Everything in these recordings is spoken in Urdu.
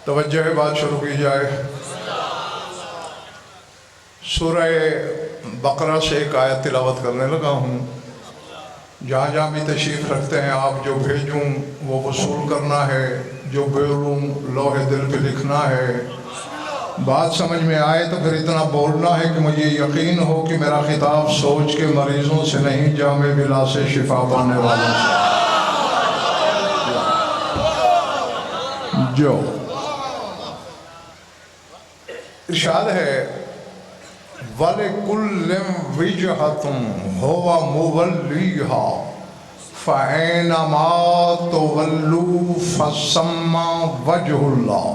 توجہ ہے، بات شروع کی جائے۔ سورہ بقرہ سے ایک آیت تلاوت کرنے لگا ہوں۔ جہاں جہاں بھی تشریف رکھتے ہیں آپ، جو بھیجوں وہ وصول کرنا ہے، جو بولوں لوح دل پہ لکھنا ہے۔ بات سمجھ میں آئے تو پھر اتنا بولنا ہے کہ مجھے یقین ہو کہ میرا خطاب سوچ کے مریضوں سے نہیں، جامع بلا سے شفا پانے والوں سے۔ جو ارشاد ہے وَلِكُلٍّ وِجْهَةٌ هُوَ مُوَلِّيهَا فَأَيْنَمَا تُوَلُّوا فَثَمَّ وَجْهُ اللَّهِ۔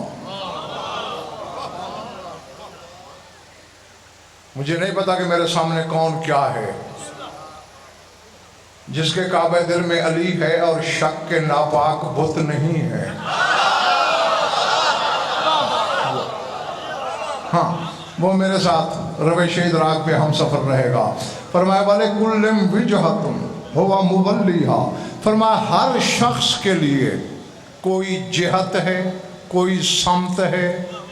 مجھے نہیں پتا کہ میرے سامنے کون کیا ہے، جس کے کعبہ دل میں علی ہے اور شک کے ناپاک بت نہیں ہے۔ ہاں، وہ میرے ساتھ روش ادراک پہ ہم سفر رہے گا۔ فرمایا وَلِكُلٍّ وِجْهَةٌ هُوَ مُوَلِّيهَا، فرمایا ہر شخص کے لیے کوئی جہت ہے، کوئی سمت ہے،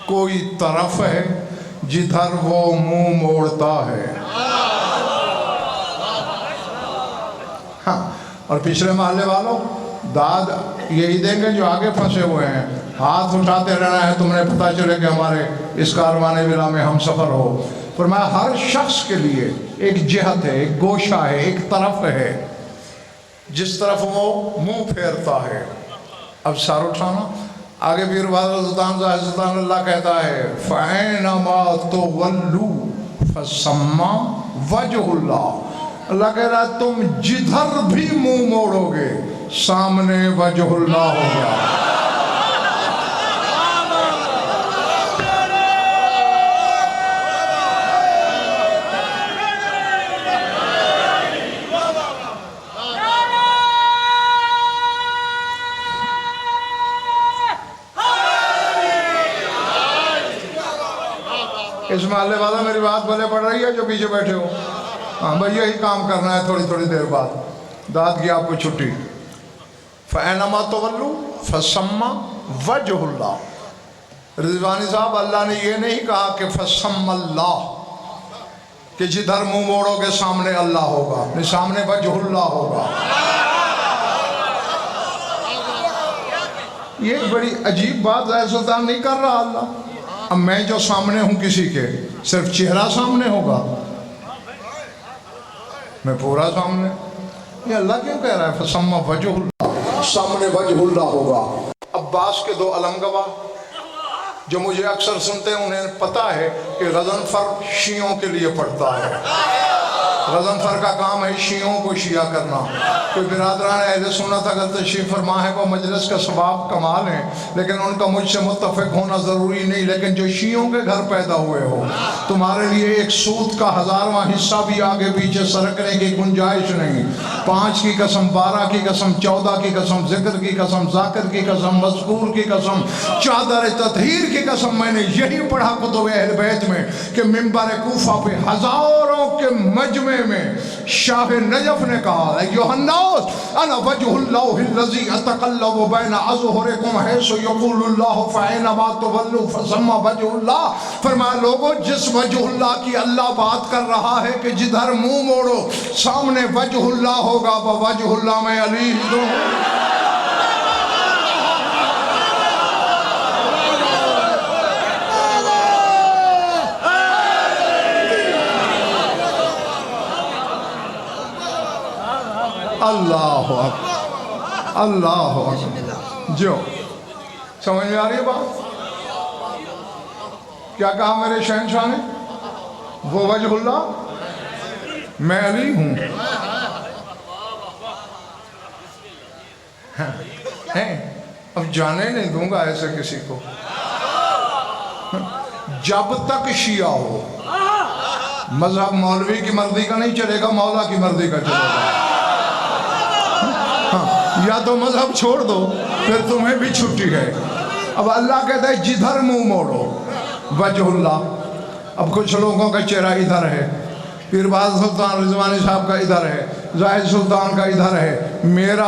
کوئی طرف ہے جدھر وہ منہ موڑتا ہے۔ ہاں، اور پچھلے محلے والوں داد یہی دیں گے جو آگے پھنسے ہوئے ہیں۔ ہاتھ اٹھاتے رہنا ہے، تم نے پتہ چلے کہ ہمارے اس کاروان بلا میں ہم سفر ہو۔ فرمایا ہر شخص کے لیے ایک جہت ہے، ایک گوشہ ہے، ایک طرف ہے جس طرف وہ منہ پھیرتا ہے۔ اب سار اٹھانا، آگے پیر بہادر سلطان اللہ کہتا ہے فَأَيْنَمَا تُوَلُّوا فَثَمَّ وَجْهُ اللَّهِ۔ اللہ کہہ رہا ہے تم جدھر بھی منہ موڑو گے سامنے وجہ اللہ ہوگا۔ اس محلے والا میری بات بھلے پڑ رہی ہے جو پیچھے بیٹھے ہو؟ ہاں بھائی، یہی کام کرنا ہے تھوڑی تھوڑی دیر بعد، داد کی آپ کو چھٹی۔ فَأَيْنَمَا تُوَلُّوا فَثَمَّ وَجْهُ اللَّهِ۔ رضوانی صاحب، اللہ نے یہ نہیں کہا کہ فَثَمَّ اللَّهِ، کہ جدھر منہ موڑو گے سامنے اللہ ہوگا، نہیں، سامنے وجہ اللہ ہوگا۔ یہ ایک بڑی عجیب بات ظاہر سلطان نہیں کر رہا اللہ۔ اب میں جو سامنے ہوں کسی کے، صرف چہرہ سامنے ہوگا، میں پورا سامنے؟ یہ اللہ کیوں کہہ رہا ہے فَثَمَّ وَجْهُ اللَّهِ، سامنے وجہ اللہ ہوگا؟ عباس کے دو علم گواہ جو مجھے اکثر سنتے ہیں، انہیں پتا ہے کہ غضنفر شیعوں کے لیے پڑھتا ہے۔ غضنفر کا کام ہے شیعوں کو شیعہ کرنا۔ کوئی برادران اہل سنت اگر تشریف فرما ہے وہ مجلس کا ثواب کمال ہے، لیکن ان کا مجھ سے متفق ہونا ضروری نہیں۔ لیکن جو شیعوں کے گھر پیدا ہوئے ہو، تمہارے لیے ایک سود کا 1000واں حصہ بھی آگے پیچھے سرکنے کی گنجائش نہیں۔ 5 کی قسم، 12 کی قسم، 14 کی قسم، ذکر کی قسم، ذاکر کی قسم، مذکور کی قسم، چادر تطہیر کی قسم، میں نے یہی پڑھا کتب اہل بیت میں کہ منبر کوفہ پہ ہزاروں کے مجمع میں شاہ نجف نے کہا ایھا الناس انا وجہ اللہ الذی اتقلب بین اظہرکم حیث یقول اللہ فأینما تولوا فثم وجہ اللہ۔ فرمایا لوگوں، جس وجہ اللہ کی اللہ بات کر رہا ہے کہ جدھر منہ موڑو سامنے وجہ اللہ ہوگا، وجہ اللہ میں علی ہوں۔ اللہ اکبر، اللہ اکبر۔ جو سمجھ میں آ رہی ہے بات؟ کیا کہا میرے شہنشاہ نے؟ وہ وجہ اللہ، میں علی ہوں۔ اب جانے نہیں دوں گا ایسے کسی کو، جب تک شیعہ ہو۔ مذہب مولوی کی مرضی کا نہیں چلے گا، مولا کی مرضی کا چلے گا۔ یا تو مذہب چھوڑ دو، پھر تمہیں بھی چھٹی ہے۔ اب اللہ کہتا ہے جدھر منہ موڑو وجہ اللہ۔ اب کچھ لوگوں کا چہرہ ادھر ہے، پیر بہادر سلطان رضوانی صاحب کا ادھر ہے، زاہد سلطان کا ادھر ہے، میرا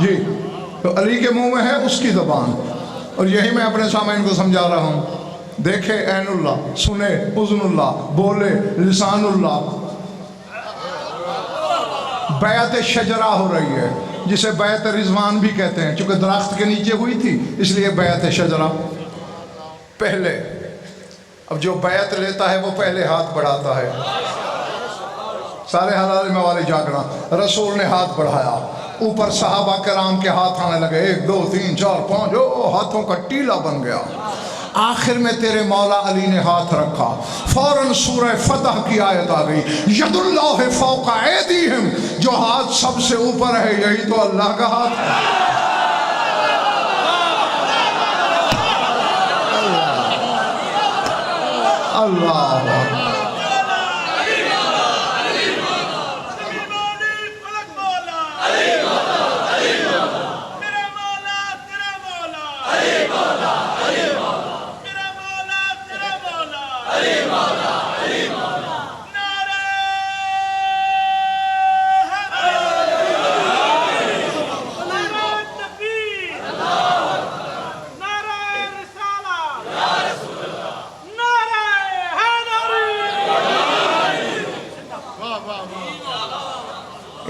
جی تو علی کے منہ میں ہے اس کی زبان، اور یہی میں اپنے سامعین کو سمجھا رہا ہوں. دیکھے عین اللہ، سنے اذن اللہ، بولے لسان اللہ. بیعت شجرہ ہو رہی ہے جسے بیعت رضوان بھی کہتے ہیں، چونکہ درخت کے نیچے ہوئی تھی اس لیے بیعت شجرہ. پہلے اب جو بیعت لیتا ہے وہ پہلے ہاتھ بڑھاتا ہے. سارے حلال میں والے جاگنا، رسول نے ہاتھ بڑھایا، اوپر صحابہ کرام کے ہاتھ آنے لگے، 1 2 3 4 5، ہاتھوں کا ٹیلا بن گیا. آخر میں تیرے مولا علی نے ہاتھ رکھا، فوراً سورہ فتح کی آیت آ گئی، ید اللہ فوق ایدیہم، جو ہاتھ سب سے اوپر ہے یہی تو اللہ کا ہاتھ ہے. اللہ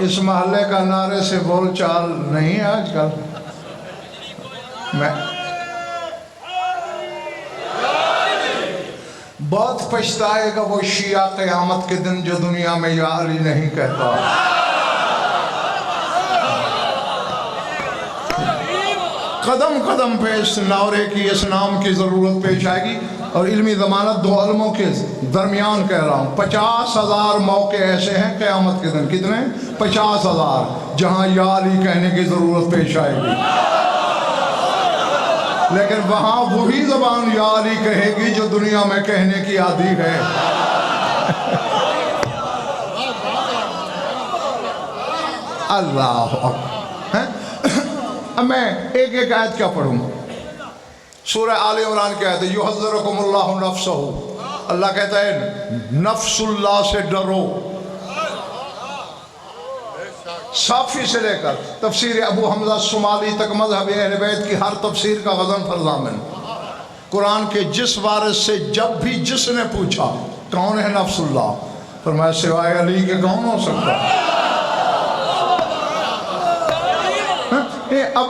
اس محلے کا نعرے سے بول چال نہیں ہے آج کل. میں بہت پچھتائے گا وہ شیعہ قیامت کے دن جو دنیا میں یا علی نہیں کہتا. قدم قدم پہ اس نعرے کی، اس نام کی ضرورت پیش آئے گی. اور علمی ضمانت 2 علموں کے درمیان کہہ رہا ہوں، 50,000 موقع ایسے ہیں قیامت کے دن. کتنے؟ 50,000 جہاں یا علی کہنے کی ضرورت پیش آئے گی. لیکن وہاں وہی زبان یا علی کہے گی جو دنیا میں کہنے کی عادی ہے. اللہ اکبر. اب میں ایک ایک آیت کیا پڑھوں. سورہ آل عمران کی آیت ہے، یحذرکم اللہ نفسہ، اللہ کہتا ہے نفس اللہ سے ڈرو. صافی سے لے کر تفسیر ابو حمزہ صومالی تک مذہب اہل بیت کی ہر تفسیر کا غضن فرزامن. قرآن کے جس وارث سے جب بھی جس نے پوچھا کون ہے نفس اللہ، فرمایا سوائے علی کے کون ہو سکتا. اب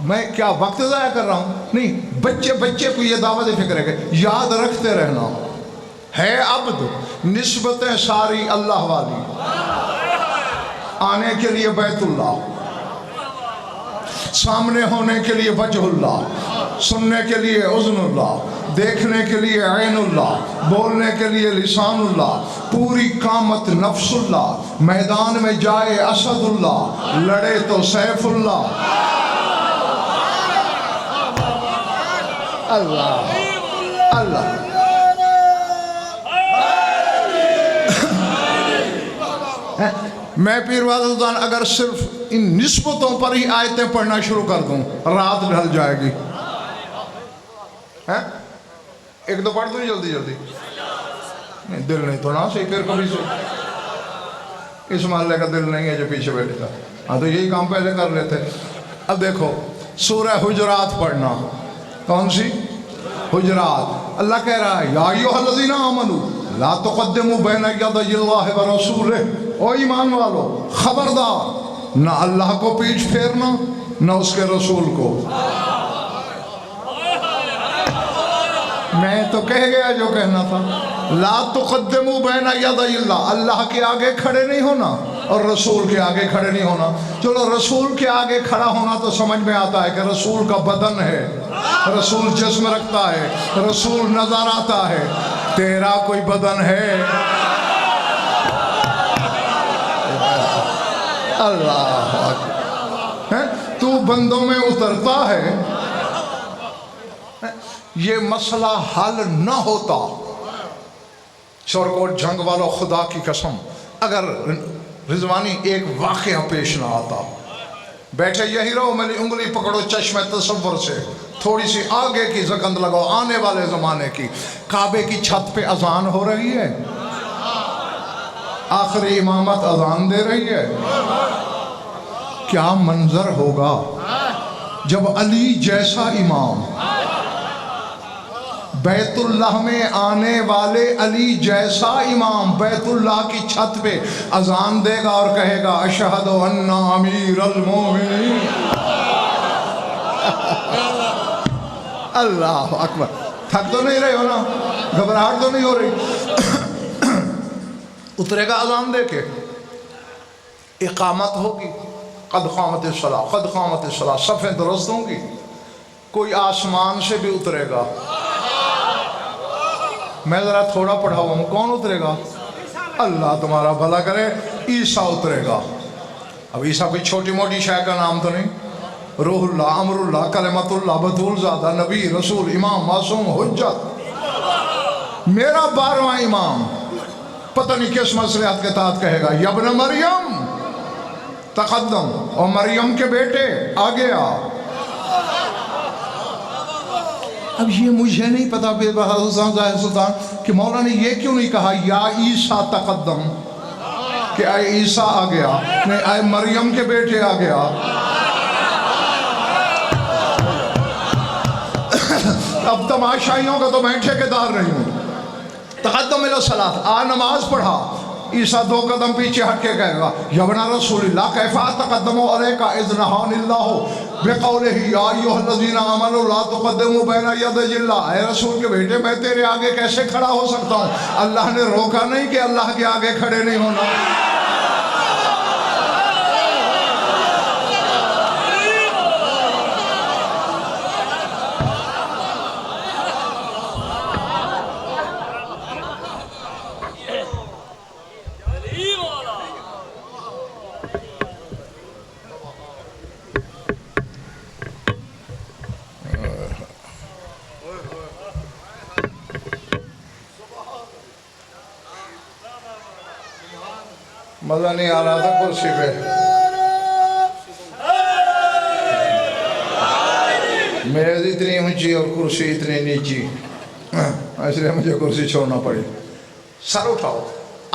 میں کیا وقت ضائع کر رہا ہوں؟ نہیں، بچے کو یہ دعوت فکر ہے کہ یاد رکھتے رہنا ہے عبد، نسبتیں ساری اللہ والی. آنے کے لیے بیت اللہ، سامنے ہونے کے لیے وجہ اللہ، سننے کے لیے اذن اللہ، دیکھنے کے لیے عین اللہ، بولنے کے لیے لسان اللہ، پوری قامت نفس اللہ، میدان میں جائے اسد اللہ، لڑے تو سیف اللہ. اللہ اللہ. میں پیر وحدت الدین اگر صرف ان نسبتوں پر ہی آیتیں پڑھنا شروع کر دوں رات ڈھل جائے گی. ایک دو پڑھ دوں جلدی نہیں، دل نہیں تو نہ صحیح. پھر کبھی سے اس محلے کا دل نہیں ہے جو پیچھے بیٹھے تھا. ہاں تو یہی کام پہلے کر لیتے. اب دیکھو سورہ حجرات پڑھنا. کون سی؟ حجرات. اللہ کہہ رہا ہے یا ایھا الذین آمنوا لا تقدموا بین یدی اللہ ورسولہ، او ایمان والو خبردار نہ اللہ کو پیچھ پھیرنا نہ اس کے رسول کو. میں تو کہہ گیا جو کہنا تھا. لا تقدموا بین یدی اللہ، اللہ کے آگے کھڑے نہیں ہونا اور رسول کے آگے کھڑے نہیں ہونا. چلو رسول کے آگے کھڑا ہونا تو سمجھ میں آتا ہے کہ رسول کا بدن ہے، رسول جسم رکھتا ہے، رسول نظر آتا ہے. تیرا کوئی بدن ہے؟ اللہ اکبر. تو بندوں میں اترتا ہے. یہ مسئلہ حل نہ ہوتا شورکوٹ جنگ والوں، خدا کی قسم اگر رضوانی ایک واقعہ پیش نہ آتا. بیٹھے یہی رہو، میری انگلی پکڑو چشم تصور سے، تھوڑی سی آگے کی زکند لگاؤ آنے والے زمانے کی. کعبے کی چھت پہ اذان ہو رہی ہے، آخری امامت اذان دے رہی ہے. کیا منظر ہوگا جب علی جیسا امام بیت اللہ میں آنے والے علی جیسا امام بیت اللہ کی چھت پہ اذان دے گا اور کہے گا اشہد ان امیر المومنین. اللہ اکبر. تھک تو نہیں رہے ہو نا؟ گھبراہٹ تو نہیں ہو رہی؟ اترے گا اذان دے کے، اقامت ہوگی، قد قامت الصلاۃ قد قامت الصلاۃ، صفیں درست ہوں گی. کوئی آسمان سے بھی اترے گا. میں ذرا تھوڑا پڑھا ہوا ہوں، کون اترے گا؟ اللہ تمہارا بھلا کرے. عیسیٰ اترے گا. اب عیسیٰ کوئی چھوٹی موٹی شے کا نام تو نہیں. روح اللہ، امر اللہ، کلمت اللہ، بطول زادہ، نبی، رسول، امام، معصوم، حجت، میرا 12واں امام. پتہ نہیں کس مصلحت کے تحت کہے گا یا ابن مریم تقدم، اور مریم کے بیٹے آگے آ. اب یہ مجھے نہیں پتا ظاہر سلطان کہ مولا نے یہ کیوں نہیں کہا یا عیسیٰ تقدم، کہ اے عیسیٰ آ گیا، نہیں اے مریم کے بیٹے آ گیا. اب تماشائیوں کا تو میں ٹھیکیدار نہیں ہوں. تقدم الی الصلاۃ، آ نماز پڑھا. عیسیٰ 2 قدم پیچھے ہٹ کے کہے گا یا ابن رسول اللہ کیف اتقدم علیک اذ نہانی اللہ بقولہ یا ایھا الذین آمنوا لا تقدموا بین یدی اللہ. اے رسول کے بیٹے میں تیرے آگے کیسے کھڑا ہو سکتا ہوں؟ اللہ نے روکا نہیں کہ اللہ کے آگے کھڑے نہیں ہونا. مزہ نہیں آ رہا تھا کرسی پہ. میز اتنی اونچی اور کرسی اتنی نیچی، اس لیے مجھے کرسی چھوڑنا پڑی. سر اٹھاؤ.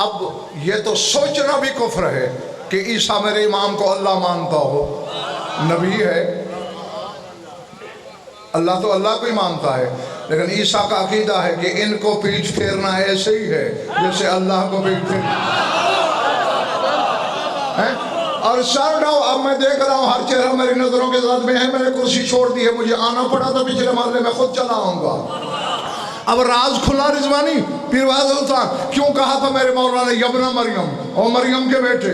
اب یہ تو سوچنا بھی کفر ہے کہ عیسیٰ میرے امام کو اللہ مانتا ہو. نبی ہے، اللہ تو اللہ کو ہی مانتا ہے، لیکن عیسیٰ کا عقیدہ ہے کہ ان کو پیٹھ پھیرنا ایسے ہی ہے جیسے اللہ کو پیٹھ پھیرنا. اور سر اٹھاؤ. اب میں دیکھ رہا ہوں ہر چہرہ میری نظروں کے ساتھ میں ہے. میں نے کرسی چھوڑ دی ہے، مجھے آنا پڑا تھا پچھلے محلے میں، خود چلا آؤں گا. اب راز کھلا رضوانی. پیر واضح سلطان کیوں کہا تھا میرے مولا نے یا ابن مریم، اور مریم کے بیٹے؟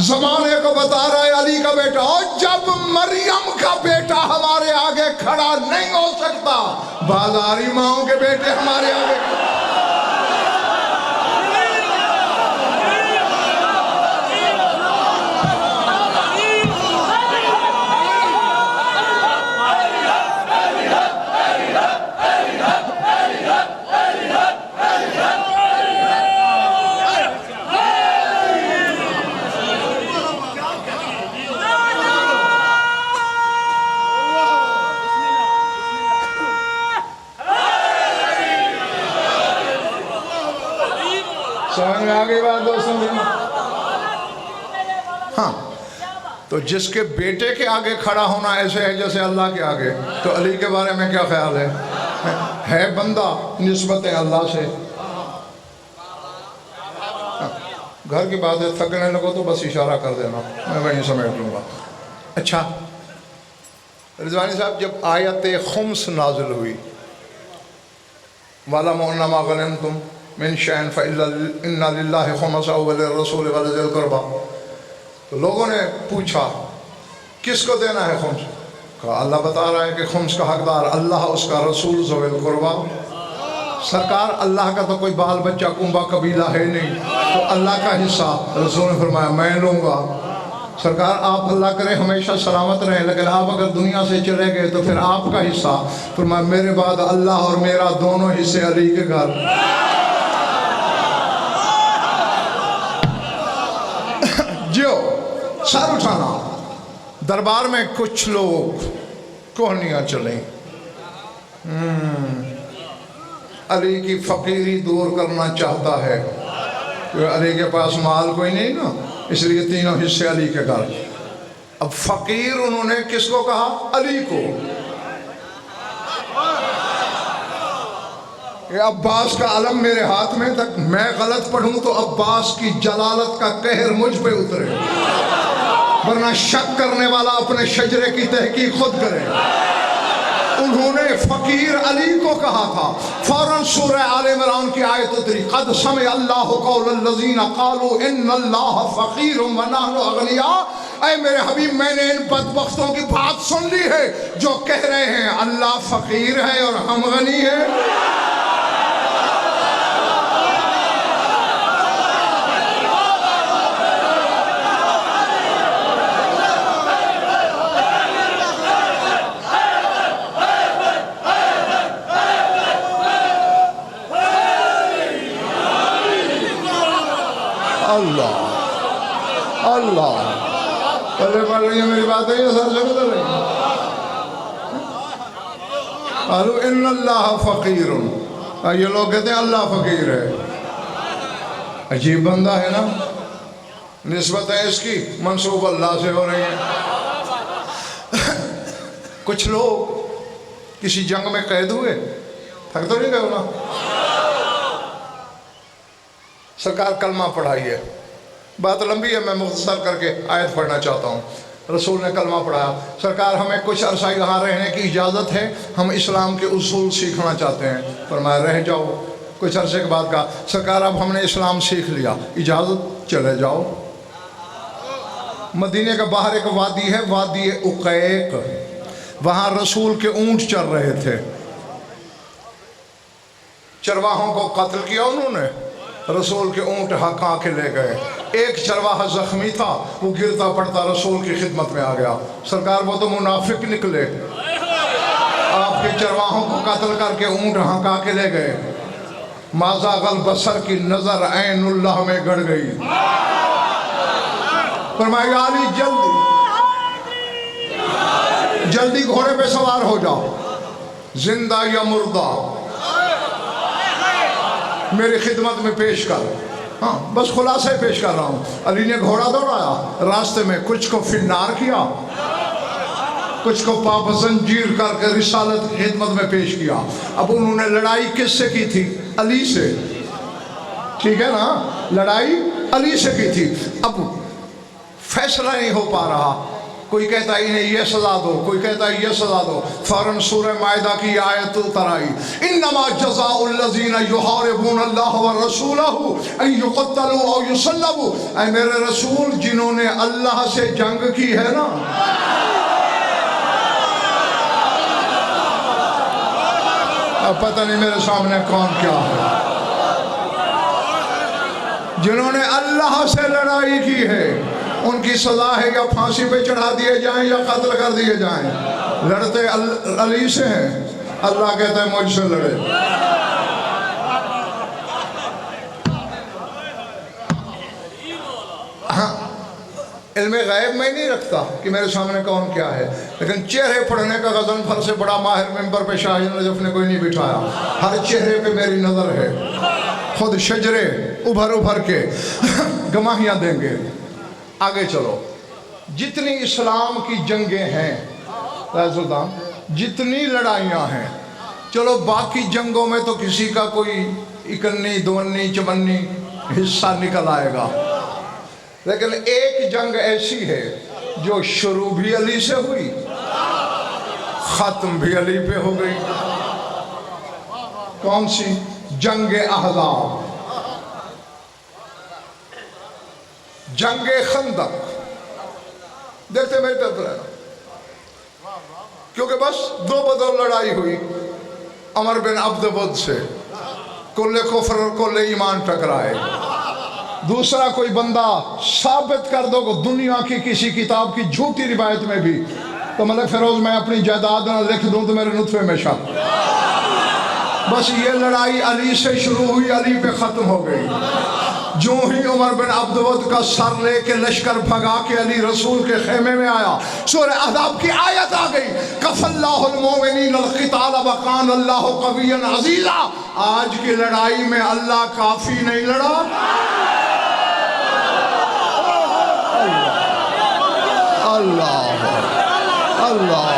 زمانے کو بتا رہا ہے علی کا بیٹا. اور جب مریم کا بیٹا ہمارے آگے کھڑا نہیں ہو سکتا، بازاری ماؤں کے بیٹے ہمارے آگے. سمجھ میں آگئی بات دوستوں میں؟ ہاں، تو جس کے بیٹے کے آگے کھڑا ہونا ایسے ہے جیسے اللہ کے آگے، تو علی کے بارے میں کیا خیال ہے؟ ہے بندہ نسبت اللہ سے. گھر کی بات ہے، تھکنے لگو تو بس اشارہ کر دینا، میں وہیں سمیٹ لوں گا. اچھا رضوانی صاحب، جب آیت خمس نازل ہوئی، وَاعْلَمُوا أَنَّمَا غَنِمْتُم مِّن شَيْءٍ فَإِنَّ لِلَّهِ خُمُسَهُ وَلِلرَّسُولِ وَلِذِي الْقُرْبَىٰ، تو لوگوں نے پوچھا کس کو دینا ہے خمس؟ کہا اللہ بتا رہا ہے کہ خمس کا حقدار اللہ، اس کا رسول ذوی القربیٰ. سرکار اللہ کا تو کوئی بال بچہ کنبا قبیلہ ہے نہیں، تو اللہ کا حصہ رسول نے فرمایا میں لوں گا. سرکار آپ اللہ کرے ہمیشہ سلامت رہیں، لیکن آپ اگر دنیا سے چلے گئے تو پھر آپ کا حصہ. فرمایا میرے بعد اللہ اور میرا دونوں حصے علی کے گھر. جو سر اٹھانا. دربار میں کچھ لوگ کوہنیاں چلیں، علی کی فقیری دور کرنا چاہتا ہے. علی کے پاس مال کوئی نہیں نا، اس لیے تینوں حصے علی کے گھر۔ اب فقیر انہوں نے کس کو کہا؟ علی کو۔ یہ عباس کا علم میرے ہاتھ میں تک میں غلط پڑھوں تو عباس کی جلالت کا قہر مجھ پہ اترے، ورنہ شک کرنے والا اپنے شجرے کی تحقیق خود کرے۔ انہوں نے فقیر علی کو کہا تھا۔ فوراً سورہ آل عمران کی آیت اتری، قد سمع اللہ قول الذین قالوا ان اللہ فقیر ونحن اغنیاء۔ اے میرے حبیب، میں نے ان بدبختوں کی بات سن لی ہے جو کہہ رہے ہیں اللہ فقیر ہے اور ہم غنی ہیں۔ اللہ اللہ پہلے پڑھ رہی ہیں میری بات ہے یہ سر سے بدل رہی ہیں۔ قالوا ان اللہ فقیر، یہ لوگ کہتے ہیں اللہ فقیر ہے۔ عجیب بندہ ہے نا، نسبت ہے اس کی منسوب اللہ سے ہو رہی ہے۔ کچھ لوگ کسی جنگ میں قید ہوئے، تھک تو نہیں گئے ہونا، سرکار کلمہ پڑھائی ہے، بات لمبی ہے میں مختصر کر کے آیت پڑھنا چاہتا ہوں۔ رسول نے کلمہ پڑھایا، سرکار ہمیں کچھ عرصہ یہاں رہنے کی اجازت ہے، ہم اسلام کے اصول سیکھنا چاہتے ہیں۔ فرمایا رہ جاؤ۔ کچھ عرصے کے بعد کہا سرکار اب ہم نے اسلام سیکھ لیا، اجازت چلے جاؤ۔ مدینے کے باہر ایک وادی ہے، وادی عقیق، وہاں رسول کے اونٹ چر رہے تھے، چرواہوں کو قتل کیا انہوں نے، رسول کے اونٹ ہکا کے لے گئے۔ ایک چرواہا زخمی تھا، وہ گرتا پڑتا رسول کی خدمت میں آ گیا۔ سرکار وہ تو منافق نکلے، آپ کے چرواہوں کو قتل کر کے اونٹ ہکا کے لے گئے۔ ما زاغ البصر کی نظر عین اللہ میں گڑ گئی۔ فرمایا علی جلدی جلدی گھوڑے پہ سوار ہو جاؤ، زندہ یا مردہ میری خدمت میں پیش کر۔ ہاں بس خلاصہ پیش کر رہا ہوں۔ علی نے گھوڑا دوڑایا، راستے میں کچھ کو فنار کیا، کچھ کو پا زنجیر کر کے رسالت کی خدمت میں پیش کیا۔ اب انہوں نے لڑائی کس سے کی تھی؟ علی سے، ٹھیک ہے نا، لڑائی علی سے کی تھی۔ اب فیصلہ نہیں ہو پا رہا، کوئی کہتا ہے انہیں یہ سزا دو، کوئی کہتا ہے یہ سزا دو۔ فوراً سورہ مائدہ کی آیت اتر آئی، انما جزاء الذین یحاربون اللہ ورسولہ ان یقتلوا او یصلبوا۔ اے میرے رسول، جنہوں نے اللہ سے جنگ کی ہے نا، اب پتہ نہیں میرے سامنے کون کیا ہے، جنہوں نے اللہ سے لڑائی کی ہے ان کی سزا ہے یا پھانسی پہ چڑھا دیے جائیں یا قتل کر دیے جائیں۔ لڑتے علی سے ہیں، اللہ کہتا ہے مجھ سے لڑے۔ ہاں علم غیب میں نہیں رکھتا کہ میرے سامنے کون کیا ہے، لیکن چہرے پڑھنے کا غضن فر سے بڑا ماہر ممبر پہ شاہ نجف نے کوئی نہیں بٹھایا۔ ہر چہرے پہ میری نظر ہے، خود شجرے ابھر ابھر کے گواہیاں دیں گے۔ آگے چلو، جتنی اسلام کی جنگیں ہیں سلطان، جتنی لڑائیاں ہیں، چلو باقی جنگوں میں تو کسی کا کوئی اکنی دونی چمنی حصہ نکل آئے گا، لیکن ایک جنگ ایسی ہے جو شروع بھی علی سے ہوئی، ختم بھی علی پہ ہو گئی۔ کون سی؟ جنگ احزاب، جنگ خندق۔ دیکھتے میری طرف رہنا، کیونکہ بس دو بدر لڑائی ہوئی عمر بن عبد ود سے، کل کفر اور کل ایمان ٹکرائے۔ دوسرا کوئی بندہ ثابت کر دو کہ دنیا کی کسی کتاب کی جھوٹی روایت میں بھی تو ملک فیروز میں اپنی جائیداد نہ لکھ دوں تو میرے نطفے میں شک۔ بس یہ لڑائی علی سے شروع ہوئی، علی پہ ختم ہو گئی۔ جو ہی عمر بن عبد ود کا سر لے کے لشکر بھگا کے علی رسول کے خیمے میں آیا، سورہ احزاب کی آیت آ گئی، کف اللہ المؤمنین القتال وکان اللہ قویا عزیزا۔ آج کی لڑائی میں اللہ کافی نہیں لڑا، اللہ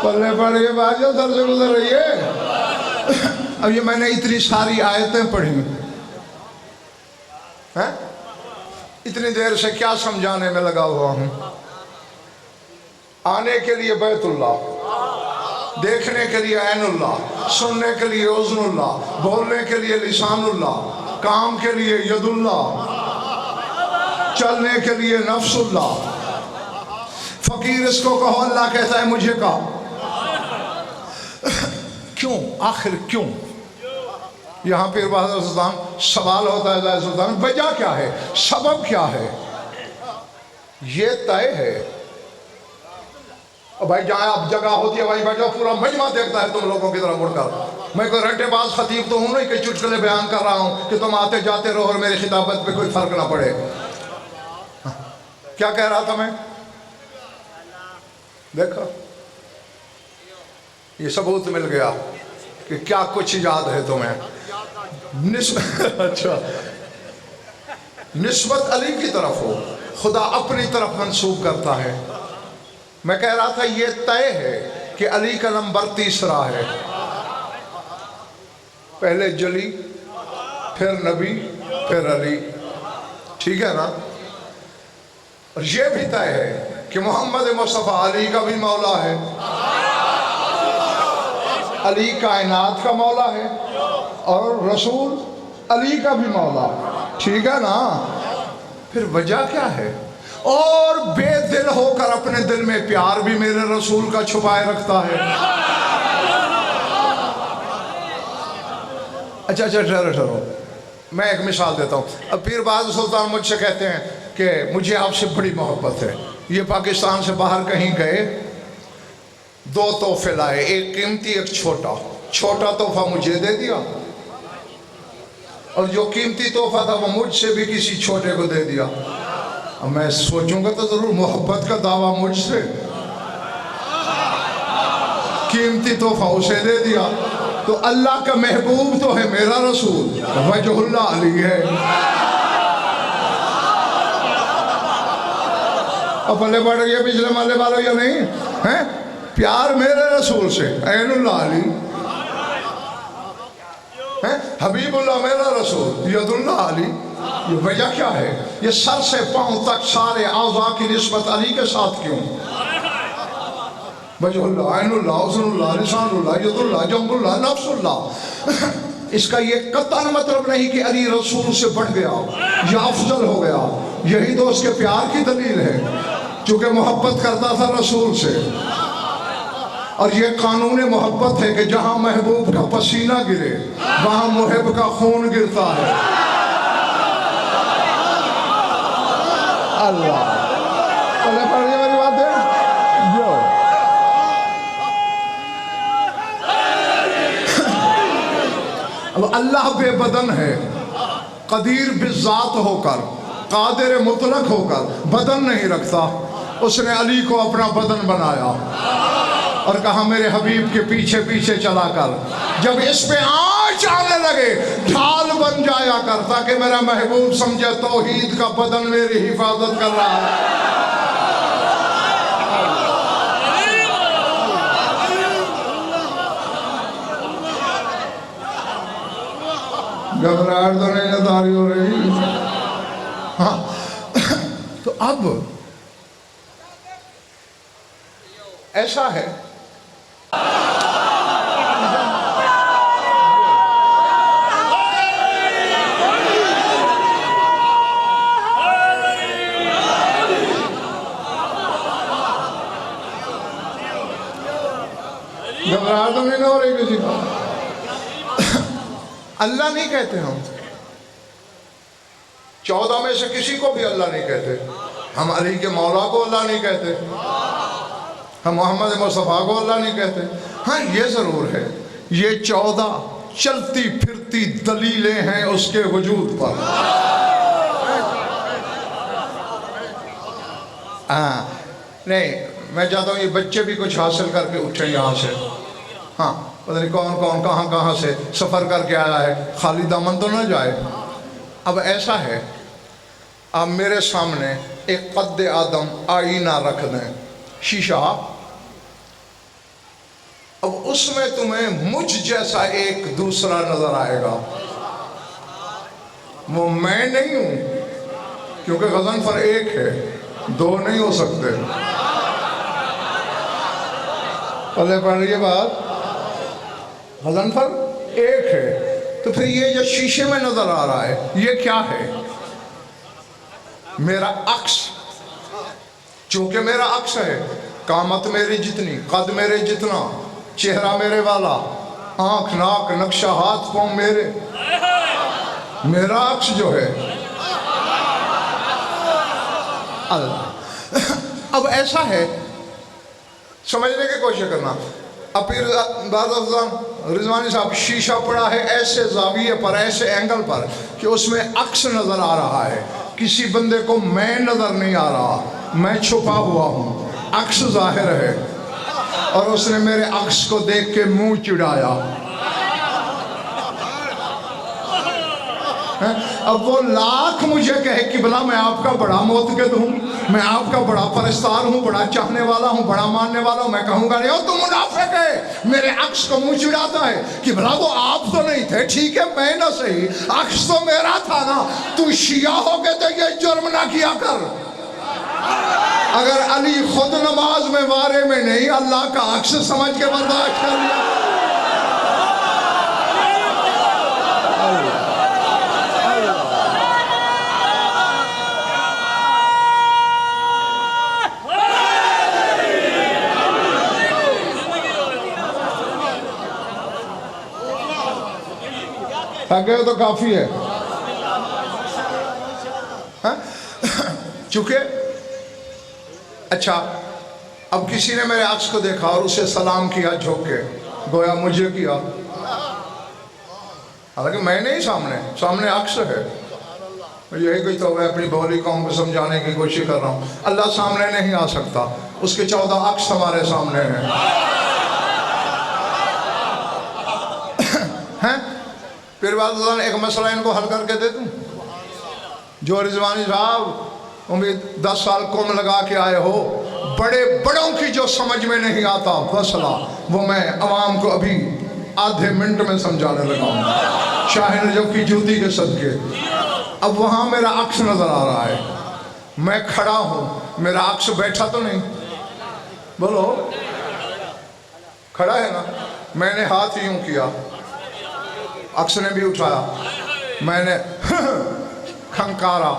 پلے پڑھ کے بات جو سر سے گزر رہی ہے. اب یہ میں نے اتنی ساری آیتیں پڑھی ہیں، اتنی دیر سے کیا سمجھانے میں لگا ہوا ہوں. آنے کے لیے بیت اللہ، دیکھنے کے لیے عین اللہ، سننے کے لیے اذن اللہ، بولنے کے لیے لسان اللہ، کام کے لیے ید اللہ، چلنے کے لیے نفس اللہ. فقیر اس کو کہو اللہ کہتا ہے مجھے کہا. کیوں؟ آخر کیوں؟ یہاں پیر بہادر سلطان سوال ہوتا ہے سلطان وجہ کیا ہے، سبب کیا ہے؟ یہ طے ہے. بھائی جہاں اب جگہ ہوتی ہے بھائی بیٹھو، پورا مجمع دیکھتا ہے تم لوگوں کی طرح مڑ کر. میں کوئی رٹے باز خطیب تو ہوں نہیں کہ چٹکلے بیان کر رہا ہوں کہ تم آتے جاتے رہو اور میری خطابت پہ کوئی فرق نہ پڑے. کیا کہہ رہا تھا میں؟ دیکھا یہ ثبوت مل گیا کہ کیا کچھ یاد ہے تمہیں. اچھا، نسبت علی کی طرف ہو، خدا اپنی طرف منسوب کرتا ہے. میں کہہ رہا تھا یہ طے ہے کہ علی کا نمبر تیسرا ہے. پہلے جلی، پھر نبی، پھر علی. ٹھیک ہے نا؟ اور یہ بھی طے ہے کہ محمد مصطفیٰ علی کا بھی مولا ہے، علی کائنات کا مولا ہے، اور رسول علی کا بھی مولا. ٹھیک ہے نا؟ پھر وجہ کیا ہے؟ اور بے دل ہو کر اپنے دل میں پیار بھی میرے رسول کا چھپائے رکھتا ہے. اچھا ٹھہرو، میں ایک مثال دیتا ہوں. اب پیر بہادر سلطان مجھ سے کہتے ہیں کہ مجھے آپ سے بڑی محبت ہے. یہ پاکستان سے باہر کہیں گئے، دو تحفے لائے، ایک قیمتی ایک چھوٹا. چھوٹا تحفہ مجھے دے دیا، اور جو قیمتی تحفہ تھا وہ مجھ سے بھی کسی چھوٹے کو دے دیا. اب میں سوچوں گا تو ضرور محبت کا دعویٰ مجھ سے. قیمتی تحفہ اسے دے دیا، تو اللہ کا محبوب تو ہے میرا رسول، وجہ اللہ علی ہے. اب پلے بڑھ گیا پچھلے محلے والوں یا نہیں ہیں؟ پیار میرے رسول سے، عین اللہ علی. حبیب اللہ میرا رسول، ید اللہ علی. یہ وجہ کیا ہے؟ یہ سر سے پاؤں تک سارے اعضاء کی نسبت علی کے ساتھ کیوں؟ وجہ اللہ، عین اللہ، اذن اللہ، لسان اللہ، ید اللہ، جنب اللہ، نفس اللہ. اس کا یہ قطعاً مطلب نہیں کہ علی رسول سے بڑھ گیا یا افضل ہو گیا. یہی تو اس کے پیار کی دلیل ہے، چونکہ محبت کرتا تھا رسول سے. اور یہ قانون محبت ہے کہ جہاں محبوب کا پسینہ گرے وہاں محب کا خون گرتا ہے. اللہ پڑھ گئے میری بات ہے جو اب اللہ بے بدن ہے، قدیر بالذات ہو کر، قادر مطلق ہو کر بدن نہیں رکھتا. اس نے علی کو اپنا بدن بنایا اور کہا میرے حبیب کے پیچھے پیچھے چلا کر، جب اس پہ آنچ آنے لگے ڈھال بن جایا کر، تاکہ میرا محبوب سمجھے توحید کا بدن میری حفاظت کر رہا ہے. گھبراہٹ تو نہیں نظاری ہو رہی؟ ہاں تو اب ایسا ہے گھبراہٹ تو نہیں ہو رہی کسی کو؟ اللہ نہیں کہتے ہم، 14 میں سے کسی کو بھی اللہ نہیں کہتے. ہم علی کے مولا کو اللہ نہیں کہتے، ہم محمد مصطفیٰ کو اللہ نہیں کہتے. ہاں یہ ضرور ہے یہ 14 چلتی پھرتی دلیلیں ہیں اس کے وجود پر. نہیں میں چاہتا ہوں یہ بچے بھی کچھ حاصل کر کے اٹھیں یہاں سے. ہاں پتہ نہیں کون کون کہاں سے سفر کر کے آیا ہے, خالی دامن تو نہ جائے. اب ایسا ہے, آپ میرے سامنے ایک قد آدم آئینہ رکھ دیں, شیشہ, اب اس میں تمہیں مجھ جیسا ایک دوسرا نظر آئے گا. وہ میں نہیں ہوں, کیونکہ غضنفر ایک ہے, دو نہیں ہو سکتے. پلے پڑ رہی ہے بات, غضنفر ایک ہے. تو پھر یہ جو شیشے میں نظر آ رہا ہے یہ کیا ہے؟ میرا عکس. چونکہ میرا عکس ہے, قامت میری جتنی, قد میرے جتنا, چہرہ میرے والا, آنکھ ناک نقشہ ہاتھ پاؤں میرے, میرا عکس جو ہے اللہ. اب ایسا ہے, سمجھنے کی کوشش کرنا. اب پھر بعض افضل رضوانی صاحب شیشہ پڑا ہے ایسے زاویے پر, ایسے اینگل پر کہ اس میں عکس نظر آ رہا ہے. کسی بندے کو میں نظر نہیں آ رہا, میں چھپا ہوا ہوں, عکس ظاہر ہے. اور اس نے میرے عکس کو دیکھ کے منہ چڑھایا. اب وہ لاکھ مجھے کہے کہ بلا میں آپ کا بڑا معتقد ہوں, میں آپ کا بڑا پرستار ہوں, بڑا چاہنے والا ہوں, بڑا ماننے والا ہوں, میں کہوں گا نہیں, تو منافق ہے, میرے عکس کو منہ چڑھاتا ہے کہ بلا وہ آپ تو نہیں تھے, ٹھیک ہے میں نہ صحیح, عکس تو میرا تھا نا, تو شیعہ ہو گئے تو یہ جرم نہ کیا کر. اگر علی خود نماز میں وارے میں نہیں, اللہ کا عکس سمجھ کے برداشت کر لیا. گئے تو کافی ہے. چونکہ اچھا اب کسی نے میرے عکس کو دیکھا اور اسے سلام کیا جھک کے, گویا مجھے کیا, حالانکہ میں نہیں, سامنے عکس ہے. یہی کوئی تو میں اپنی بولی قوم کو سمجھانے کی کوشش کر رہا ہوں. اللہ سامنے نہیں آ سکتا, اس کے 14 عکس ہمارے سامنے ہیں. پھر بعد ایک مسئلہ ان کو حل کر کے دے دوں. جو رضوانی صاحب امید 10 سال قوم لگا کے آئے ہو, بڑوں کی جو سمجھ میں نہیں آتا مسئلہ, وہ میں عوام کو ابھی آدھے منٹ میں سمجھانے لگا ہوں, شاہ نجف کی جوتی کے صدقے. اب وہاں میرا عکس نظر آ رہا ہے, میں کھڑا ہوں, میرا عکس بیٹھا تو نہیں, بولو کھڑا ہے نا. میں نے ہاتھ یوں کیا, عکس نے بھی اٹھایا, میں نے کھنکارا,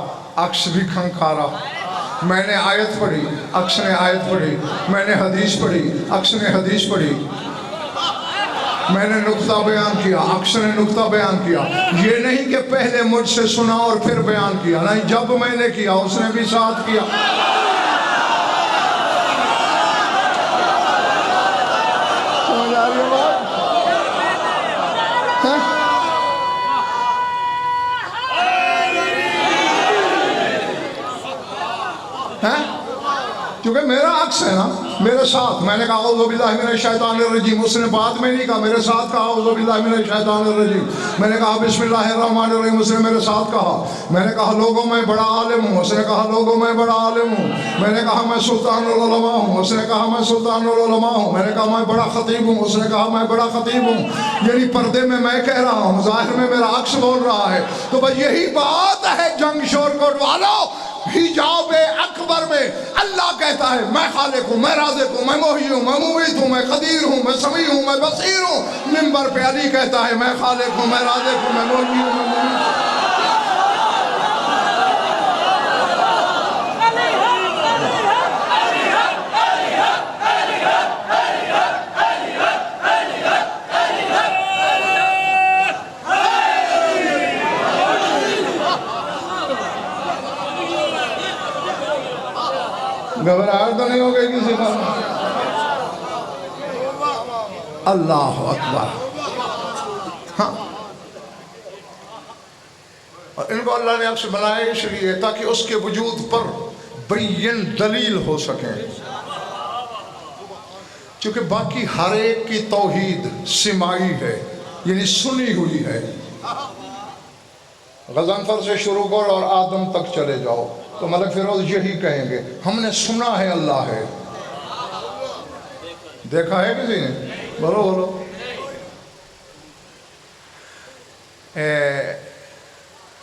عکس بھی کھنکارا. میں نے آیت پڑھی, عکس نے آیت پڑھی. میں نے حدیث پڑھی, عکس نے حدیث پڑھی. میں نے نقطہ بیان کیا, عکس نے نقطہ بیان کیا. یہ نہیں کہ پہلے مجھ سے سنا اور پھر بیان کیا, نہیں, جب میں نے کیا اس نے بھی ساتھ کیا. سمجھ آ رہی ہے بات؟ کیونکہ میرا عکس ہے نا میرے ساتھ. میں نے کہا اعوذ باللہ من الشیطان الرجیم, اس نے بعد میں نہیں کہا, میرے ساتھ کہا اعوذ باللہ من الشیطان الرجیم. میں نے کہا بسم اللہ الرحمن الرحیم, اس نے میرے ساتھ کہا. میں نے کہا لوگوں میں بڑا عالم ہوں, اس نے کہا لوگوں میں بڑا عالم ہوں. میں نے کہا میں سلطان العلماء ہوں, اس نے کہا میں سلطان العلماء ہوں. میں نے کہا میں بڑا خطیب ہوں, اس نے کہا میں بڑا خطیب ہوں. یعنی پردے میں کہہ رہا ہوں, ظاہر میں میرا عکس بول رہا ہے. تو بس یہی بات ہے جنگ شور کوٹ والوں, حجاب اکبر میں اللہ کہتا ہے میں خالق ہوں, میں رازق ہوں, میں محیی ہوں, میں ممیت ہوں, میں قدیر ہوں, میں سمیع ہوں, میں بصیر ہوں. منبر پہ علی کہتا ہے میں خالق ہوں, میں رازق ہوں, میں محیی ہوں, میں ممیت ہوں. گھبراہٹ تو نہیں ہو گئی کسی کا؟ اللہ اکبر. ہاں, اور ان کو اللہ نے عکس بنائے اس لیے تاکہ اس کے وجود پر بین دلیل ہو سکے. چونکہ باقی ہر ایک کی توحید سماعی ہے، یعنی سنی ہوئی ہے۔ غضنفر سے شروع کرو اور آدم تک چلے جاؤ تو ملک فیروز یہی کہیں گے، ہم نے سنا ہے اللہ ہے۔ دیکھا ہے کسی نے؟ بولو بولو۔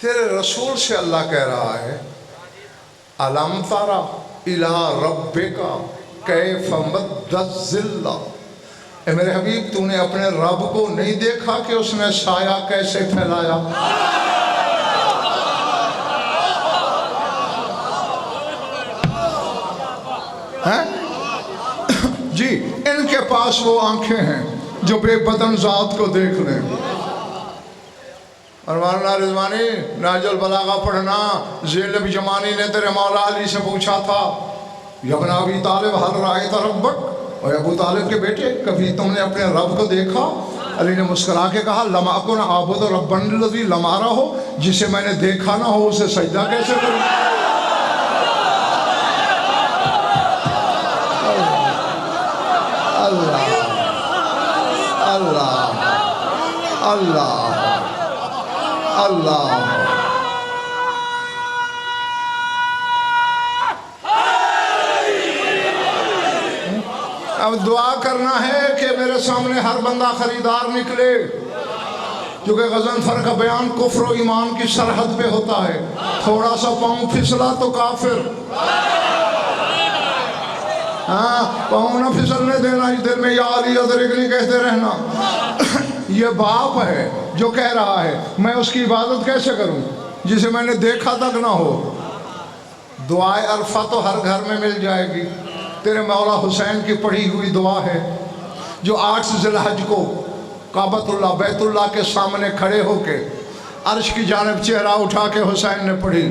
تیرے رسول سے اللہ کہہ رہا ہے الم تر الی ربک کیف مد الظل، اے میرے حبیب تو نے اپنے رب کو نہیں دیکھا کہ اس نے سایہ کیسے پھیلایا؟ جی ان کے پاس وہ آنکھیں ہیں جو بے بدن ذات کو دیکھ لیں۔ اور مولانا رضوانی نہج البلاغہ پڑھنا، زینب جمانی نے تیرے مولا علی سے پوچھا تھا یا ابن ابی طالب حل رأیت ربک، اور ابو طالب کے بیٹے کبھی تم نے اپنے رب کو دیکھا؟ علی نے مسکرا کے کہا لم اکن اعبد ربا الذی لم ارہ، جسے میں نے دیکھا نہ ہو اسے سجدہ کیسے کروں؟ اللہ اللہ اللہ اللہ۔ اب دعا کرنا ہے کہ میرے سامنے ہر بندہ خریدار نکلے، کیونکہ غضنفر کا بیان کفر و ایمان کی سرحد پہ ہوتا ہے، تھوڑا سا پاؤں پھسلا تو کافر۔ ہاں پاؤں نہ پھسلنے دینا، دل میں یا علی ادرکنی کہتے رہنا۔ یہ باپ ہے جو کہہ رہا ہے میں اس کی عبادت کیسے کروں جسے میں نے دیکھا تک نہ ہو۔ دعائے عرفہ تو ہر گھر میں مل جائے گی، تیرے مولا حسین کی پڑھی ہوئی دعا ہے جو 8 ذی الحج کو کعبۃ اللہ بیت اللہ کے سامنے کھڑے ہو کے عرش کی جانب چہرہ اٹھا کے حسین نے پڑھی۔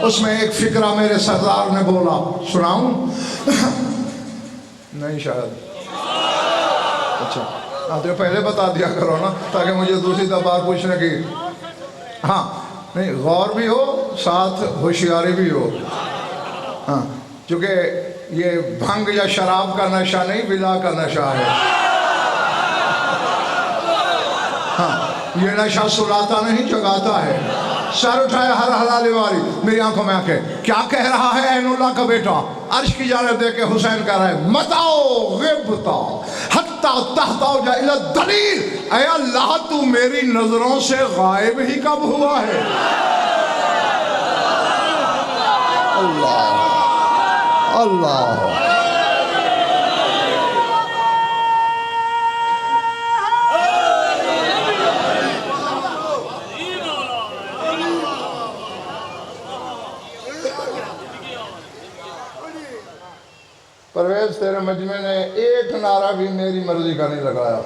اس میں ایک فقرہ میرے سردار نے بولا، سناؤں؟ نہیں شاید، اچھا آپ نے پہلے بتا دیا کرو نا تاکہ مجھے دوسری دفعہ پوچھنے کی، ہاں نہیں غور بھی ہو ساتھ ہوشیاری بھی ہو۔ ہاں چونکہ یہ بھنگ یا شراب کا نشہ نہیں، بلا کا نشہ ہے۔ ہاں یہ نشہ سلاتا نہیں جگاتا ہے۔ سر اٹھائے ہر حلال واری، میری آنکھوں میں آنکھیں، کیا کہہ رہا ہے عین اللہ کا بیٹا؟ عرش کی جانب دے کے حسین کہہ رہا ہے متاؤ غبتا حتی تحتاؤ جا الى الدلیل، اے اللہ تو میری نظروں سے غائب ہی کب ہوا ہے؟ اللہ اللہ۔ پرویز تیرے مجمع نے ایک نعرہ بھی میری مرضی کا نہیں لگایا۔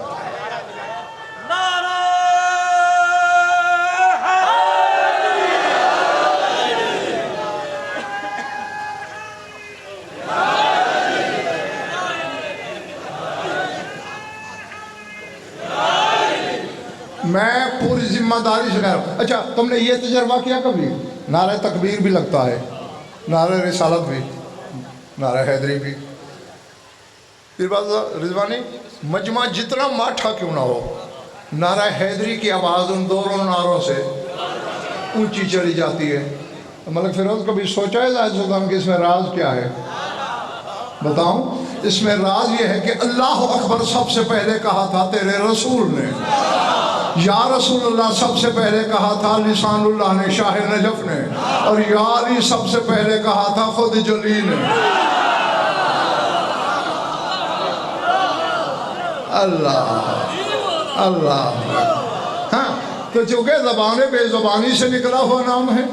میں پوری ذمہ داری سے کہہ رہا ہوں۔ اچھا تم نے یہ تجربہ کیا کبھی؟ نعرہ تکبیر بھی لگتا ہے، نعرہ رسالت بھی، نعرہ حیدری بھی۔ پھر بات رضوانی مجمع جتنا ماٹھا کیوں نہ ہو، نعرہ حیدری کی آواز ان دونوں نعروں سے اونچی چلی جاتی ہے۔ ملک فیروز کبھی سوچا ہے زاہد سلطان کہ اس میں راز کیا ہے؟ بتاؤں، اس میں راز یہ ہے کہ اللہ اکبر سب سے پہلے کہا تھا تیرے رسول نے، یا رسول اللہ سب سے پہلے کہا تھا لسان اللہ نے شاہ نجف نے، اور یا علی سب سے پہلے کہا تھا خود جلی نے۔ اللہ اللہ۔ ہاں تو چونکہ زبان بے زبانی سے نکلا ہوا نام ہے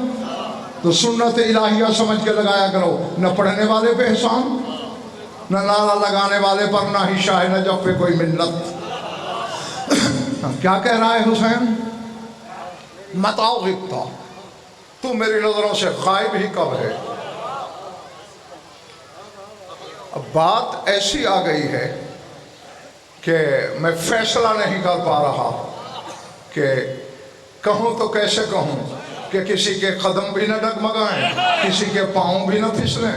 تو سنت الہیہ سمجھ کے لگایا کرو، نہ پڑھنے والے پہ احسان، نہ نعرہ لگانے والے پر، نہ ہی شاہ نجف پہ کوئی منت۔ کیا کہہ رہا ہے حسین؟ متاؤ غبتا، تو میری نظروں سے غائب ہی کب ہے؟ اب بات ایسی آ گئی ہے کہ میں فیصلہ نہیں کر پا رہا کہ کہوں تو کیسے کہوں کہ کسی کے قدم بھی نہ ڈگمگائیں، کسی کے پاؤں بھی نہ پھسلیں،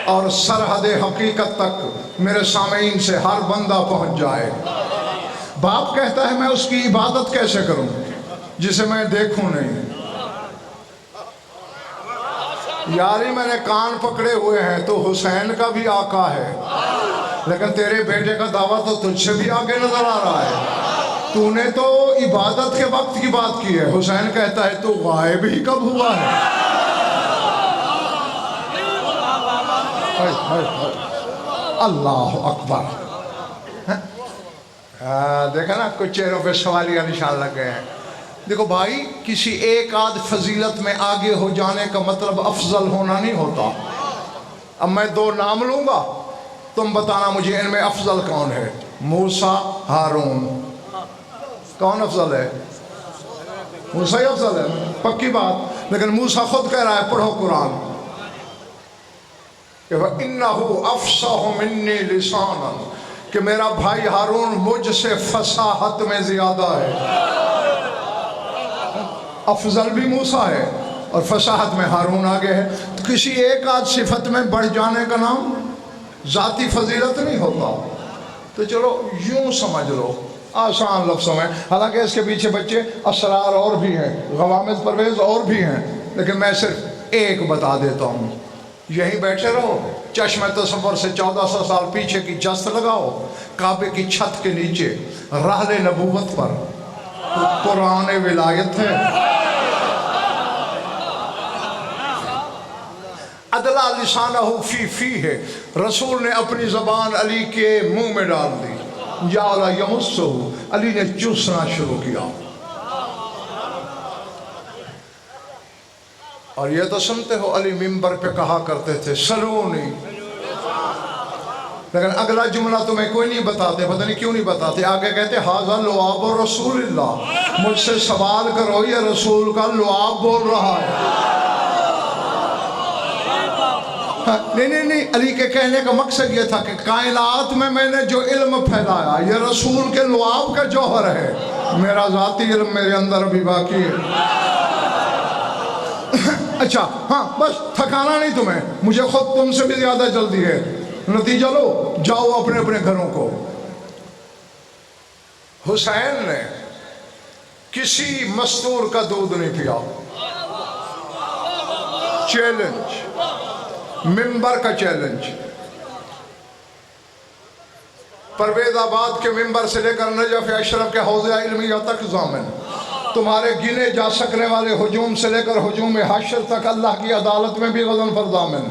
اور سرحد حقیقت تک میرے سامعین سے ہر بندہ پہنچ جائے۔ باپ کہتا ہے میں اس کی عبادت کیسے کروں جسے میں دیکھوں نہیں؟ یاری میں نے کان پکڑے ہوئے ہیں، تو حسین کا بھی آقا ہے، لیکن تیرے بیٹے کا دعویٰ تو تجھ سے بھی آگے نظر آ رہا ہے۔ تو نے تو عبادت کے وقت کی بات کی ہے، حسین کہتا ہے تو غائب ہی کب ہوا ہے؟ اللہ اکبر۔ دیکھا نا کچھ چہروں پہ سوالیہ نشان لگ گئے ہیں۔ دیکھو بھائی، کسی ایک آدھ فضیلت میں آگے ہو جانے کا مطلب افضل ہونا نہیں ہوتا۔ اب میں دو نام لوں گا، تم بتانا مجھے ان میں افضل کون ہے۔ موسیٰ، ہارون، کون افضل ہے؟ موسیٰ ہی افضل ہے، پکی بات۔ لیکن موسیٰ خود کہہ رہا ہے، پڑھو قرآن، کہ وَإِنَّهُ أَفْصَحُ مِنِّي لِسَانًا، کہ میرا بھائی ہارون مجھ سے فصاحت میں زیادہ ہے۔ افضل بھی موسیٰ ہے اور فصاحت میں ہارون آگے ہے۔ تو کسی ایک آدھ صفت میں بڑھ جانے کا نام ذاتی فضیلت نہیں ہوتا۔ تو چلو یوں سمجھ لو، آسان لفظوں میں، حالانکہ اس کے پیچھے بچے اسرار اور بھی ہیں، غوامض پرویز اور بھی ہیں، لیکن میں صرف ایک بتا دیتا ہوں۔ یہیں بیٹھے رہو، چشم تصور سے 1400 سال پیچھے کی جست لگاؤ، کعبے کی چھت کے نیچے رحل نبوت پر قرآن ولایت ہے، عدلہ لسانہ فی فی ہے، رسول نے اپنی زبان علی کے منہ میں ڈال دی، جعل یمسہ، علی نے چوسنا شروع کیا۔ اور یہ تو سنتے ہو علی ممبر پہ کہا کرتے تھے سلونی، لیکن اگلا جملہ تمہیں کوئی نہیں بتاتے، پتہ نہیں کیوں نہیں بتاتے۔ آگے کہتے ھذا لعاب رسول اللہ، مجھ سے سوال کرو، یہ رسول کا لعاب بول رہا ہے۔ نہیں، علی کے کہنے کا مقصد یہ تھا کہ کائنات میں نے جو علم پھیلایا یہ رسول کے لعاب کا جوہر ہے، میرا ذاتی علم میرے اندر بھی باقی ہے۔ اچھا ہاں، بس تھکانا نہیں تمہیں، مجھے خود تم سے بھی زیادہ جلدی ہے۔ نتیجہ لو، جاؤ اپنے اپنے گھروں کو۔ حسین نے کسی مستور کا دودھ نہیں پیا۔ چیلنج، ممبر کا چیلنج، پرویز آباد کے ممبر سے لے کر نجف اشرف کے حوض علمیہ تک ضامن، تمہارے گنے جا سکنے والے ہجوم سے لے کر ہجوم حشر تک اللہ کی عدالت میں بھی غضن پر ضامن۔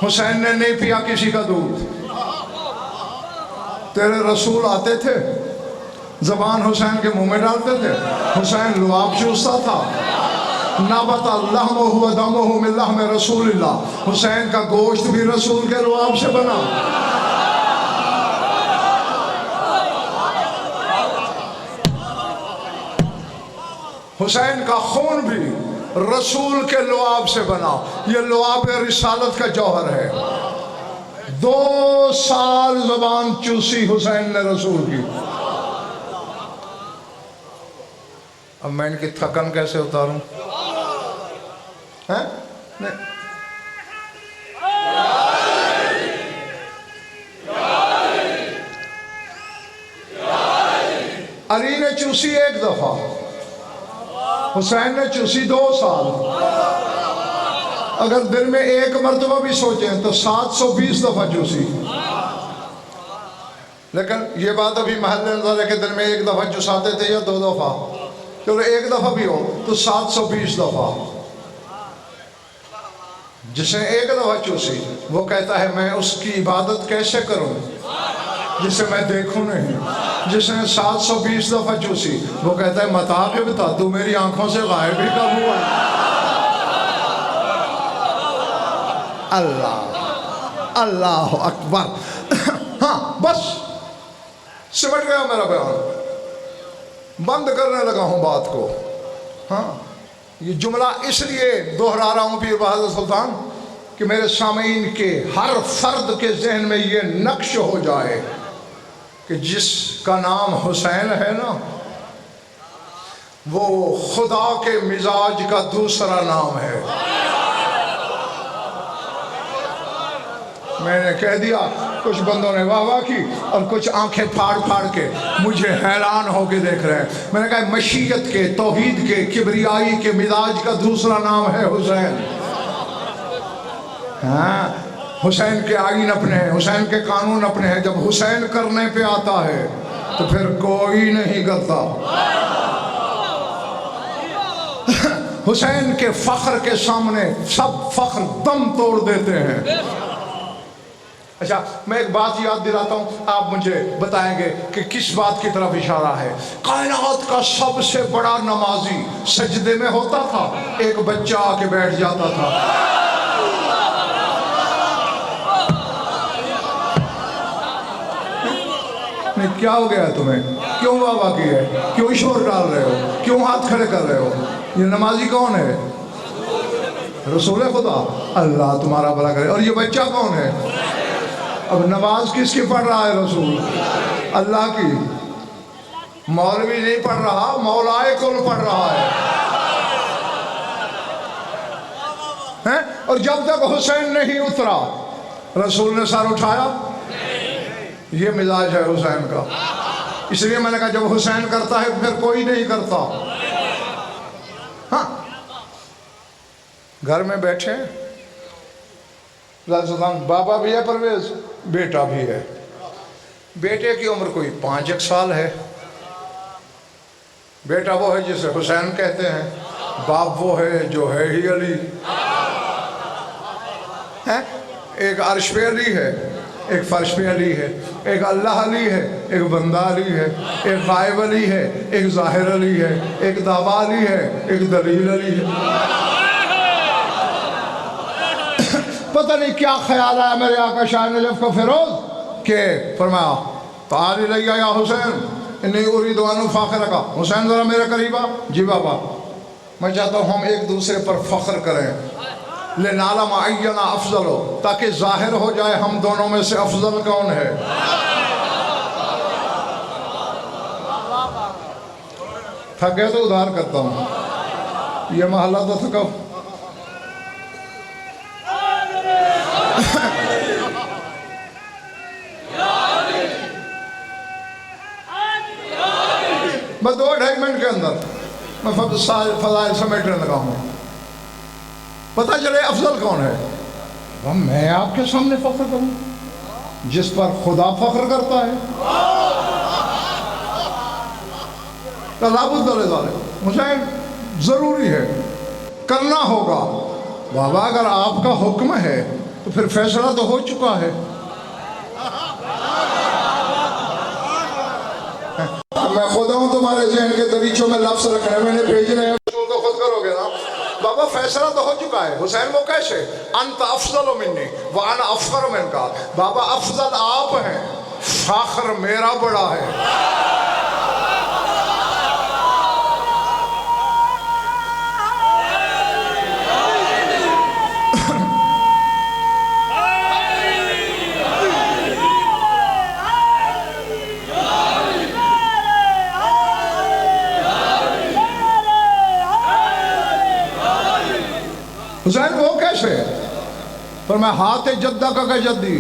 حسین نے نہیں پیا کسی کا دودھ۔ تیرے رسول آتے تھے، زبان حسین کے منہ میں ڈالتے تھے، حسین لعاب چوستا تھا۔ نبت لحمہ و دمہ من لحم رسول اللہ، حسین کا گوشت بھی رسول کے لعاب سے بنا۔ حسین کا خون بھی رسول کے لعاب سے بنا۔ یہ لعاب رسالت کا جوہر ہے۔ 2 سال زبان چوسی حسین نے رسول کی۔ اب میں ان کی تھکن کیسے اتاروں؟ علی نے چوسی 1 دفعہ، حسین نے چوسی 2 سال۔ اگر دن میں 1 مرتبہ بھی سوچیں تو 720 دفعہ چوسی۔ لیکن یہ بات ابھی محل نظر ہے کہ دن میں 1 دفعہ چوساتے تھے یا 2 دفعہ، چلو 1 دفعہ بھی ہو تو 720 دفعہ۔ جس نے 1 دفعہ چوسی وہ کہتا ہے میں اس کی عبادت کیسے کروں جسے میں دیکھوں نہیں۔ جس نے 720 دفعہ چوسی وہ کہتا ہے متعاقب تھا، تو میری آنکھوں سے غائب ہی کب ہوا ہے؟ اللہ اکبر۔ ہاں بس سمٹ گیا میرا بیان، بند کرنے لگا ہوں بات کو۔ ہاں یہ جملہ اس لیے دہرا رہا ہوں پیر بہادر سلطان کہ میرے سامعین کے ہر فرد کے ذہن میں یہ نقش ہو جائے کہ جس کا نام حسین ہے نا، وہ خدا کے مزاج کا دوسرا نام ہے۔ میں نے کہہ دیا، کچھ بندوں نے واہ واہ کی اور کچھ آنکھیں پھاڑ پھاڑ کے مجھے حیران ہو کے دیکھ رہے ہیں۔ میں نے کہا مشیت کے، توحید کے، کبریائی کے مزاج کا دوسرا نام ہے حسین۔ ہاں، حسین کے آئین اپنے ہیں، حسین کے قانون اپنے ہیں۔ جب حسین کرنے پہ آتا ہے تو پھر کوئی نہیں کرتا۔ حسین کے فخر کے سامنے سب فخر دم توڑ دیتے ہیں۔ اچھا، میں ایک بات یاد دلاتا ہوں، آپ مجھے بتائیں گے کہ کس بات کی طرف اشارہ ہے۔ کائنات کا سب سے بڑا نمازی سجدے میں ہوتا تھا، ایک بچہ آ کے بیٹھ جاتا تھا۔ کیا ہو گیا تمہیں؟ کیوں واہ واہ کی ہے؟ کیوں شور ڈال رہے ہو؟ کیوں ہاتھ کھڑے کر رہے ہو؟ یہ نمازی کون ہے؟ رسول خدا، اللہ تمہارا بھلا کرے۔ اور یہ بچہ کون ہے؟ اب نماز کس کی پڑھ رہا ہے؟ رسول اللہ کی۔ مولوی نہیں پڑھ رہا، مولائے کل پڑھ رہا ہے۔ اور جب تک حسین نہیں اترا رسول نے سر اٹھایا؟ یہ مزاج ہے حسین کا۔ اس لیے میں نے کہا جب حسین کرتا ہے پھر کوئی نہیں کرتا۔ ہاں، گھر میں بیٹھے بابا بھی ہے پرویز، بیٹا بھی ہے۔ بیٹے کی عمر کوئی 5 سال ہے۔ بیٹا وہ ہے جسے حسین کہتے ہیں، باپ وہ ہے جو ہے ہی علی۔ ایک عرش پہ علی ہے، ایک فرش پہ علی ہے، ایک اللہ علی ہے، ایک بندہ علی ہے، ایک غائب علی ہے، ایک ظاہر علی ہے، ایک دعویٰ علی ہے، ایک دلیل علی ہے۔ پتہ نہیں کیا خیال آیا میرے آقا شاہ نجف کو فیروز کہ فرمایا تعال الیہ یا حسین انی ارید ان افاخرک۔ حسین ذرا میرے قریب آ۔ جی بابا، میں چاہتا ہوں ہم ایک دوسرے پر فخر کریں، لنعلم اینا افضل، تاکہ ظاہر ہو جائے ہم دونوں میں سے افضل کون ہے۔ تھکے تو ادھار کرتا ہوں، یہ محلہ تو تھکا۔ بس 2-2.5 منٹ کے اندر میں فضائل سمیٹنے لگا ہوں، پتہ چلے افضل کون ہے۔ میں آپ کے سامنے فخر کروں جس پر خدا فخر کرتا ہے؟ حسین ضروری ہے، کرنا ہوگا۔ بابا اگر آپ کا حکم ہے تو پھر فیصلہ تو ہو چکا ہے۔ میں خود ہوں تمہارے ذہن کے دریچوں میں لفظ رکھنے، میں نے بھیجنے ہیں، رسول کو خود کرو گے نا۔ بابا فیصلہ تو ہو چکا ہے۔ حسین وہ کیسے؟ انت افضل منی وانا افخر منک۔ بابا افضل آپ ہیں، فخر میرا بڑا ہے۔ حسین وہ کیسے؟ پر میں ہاتھ جدہ کا کہ جدی،